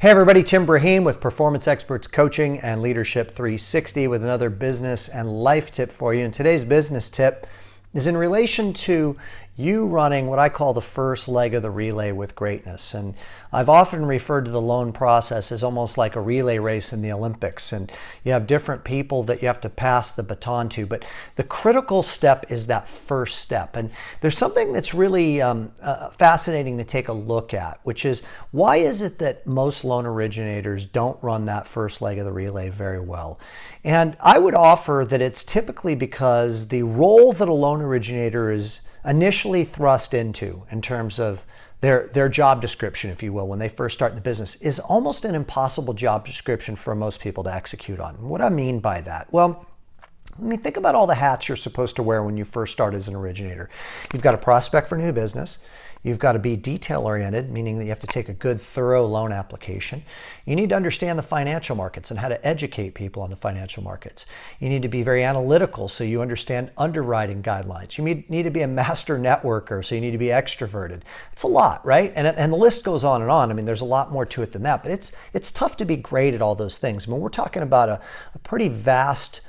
Hey everybody, Tim Brahim with Performance Experts Coaching and Leadership 360 with another business and life tip for you. And today's business tip is in relation to you running what I call the first leg of the relay with greatness. And I've often referred to the loan process as almost like a relay race in the Olympics. And you have different people that you have to pass the baton to. But the critical step is that first step. And there's something that's really fascinating to take a look at, which is why is it that most loan originators don't run that first leg of the relay very well? And I would offer that it's typically because the role that a loan originator is initially thrust into in terms of their job description, if you will, when they first start in the business, is almost an impossible job description for most people to execute on. What I mean by that? Well, think about all the hats you're supposed to wear when you first start as an originator. You've got to prospect for new business. You've got to be detail-oriented, meaning that you have to take a good, thorough loan application. You need to understand the financial markets and how to educate people on the financial markets. You need to be very analytical so you understand underwriting guidelines. You need to be a master networker, so you need to be extroverted. It's a lot, right? And the list goes on and on. I mean, there's a lot more to it than that, but it's tough to be great at all those things. I mean, we're talking about a pretty vast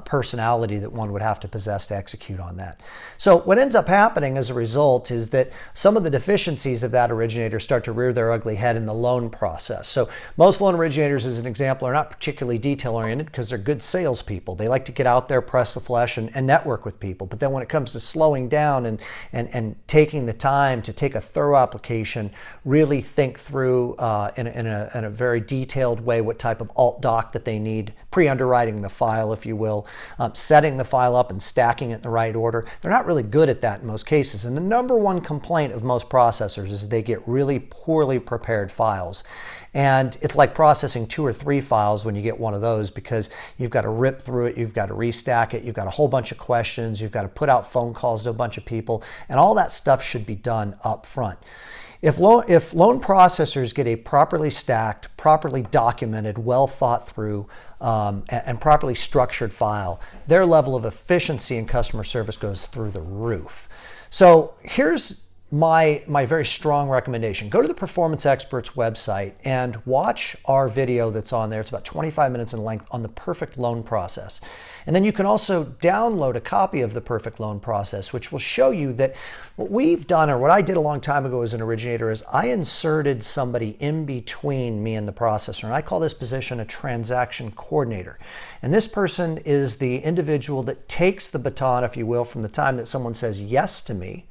personality that one would have to possess to execute on that. So what ends up happening as a result is that some of the deficiencies of that originator start to rear their ugly head in the loan process. So most loan originators, as an example, are not particularly detail-oriented because they're good salespeople. They like to get out there, press the flesh, and network with people. But then when it comes to slowing down and taking the time to take a thorough application, really think through in a very detailed way what type of alt doc that they need, pre-underwriting the file, if you will, setting the file up and stacking it in the right order. They're not really good at that in most cases. And the number one complaint of most processors is they get really poorly prepared files. And it's like processing 2 or 3 files when you get one of those, because you've got to rip through it, you've got to restack it, you've got a whole bunch of questions, you've got to put out phone calls to a bunch of people, and all that stuff should be done up front. If loan processors get a properly stacked, properly documented, well thought through, and properly structured file, their level of efficiency in customer service goes through the roof. So here's my very strong recommendation. Go to the Performance Experts website and watch our video that's on there. It's about 25 minutes in length on the perfect loan process. And then you can also download a copy of the perfect loan process, which will show you that what we've done, or what I did a long time ago as an originator, is I inserted somebody in between me and the processor. And I call this position a transaction coordinator. And this person is the individual that takes the baton, if you will, from the time that someone says yes to me,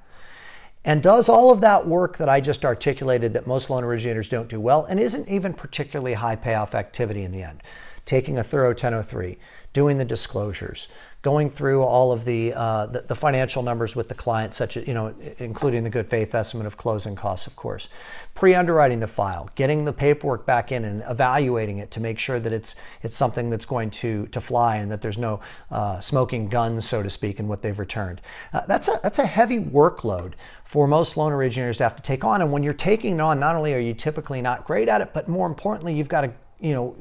and does all of that work that I just articulated that most loan originators don't do well, and isn't even particularly high payoff activity in the end. Taking a thorough 1003, doing the disclosures, going through all of the financial numbers with the client, such as, including the good faith estimate of closing costs, of course. Pre-underwriting the file, getting the paperwork back in and evaluating it to make sure that it's something that's going to fly and that there's no smoking guns, so to speak, in what they've returned. That's a heavy workload for most loan originators to have to take on. And when you're taking it on, not only are you typically not great at it, but more importantly, you've got to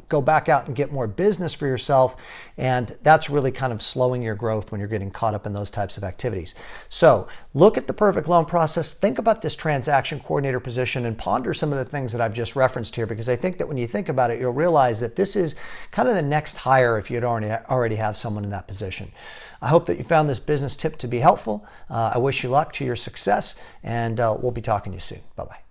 go back out and get more business for yourself. And that's really kind of slowing your growth when you're getting caught up in those types of activities. So look at the perfect loan process, think about this transaction coordinator position, and ponder some of the things that I've just referenced here, because I think that when you think about it, you'll realize that this is kind of the next hire if you'd already have someone in that position. I hope that you found this business tip to be helpful. I wish you luck to your success, and we'll be talking to you soon. Bye-bye.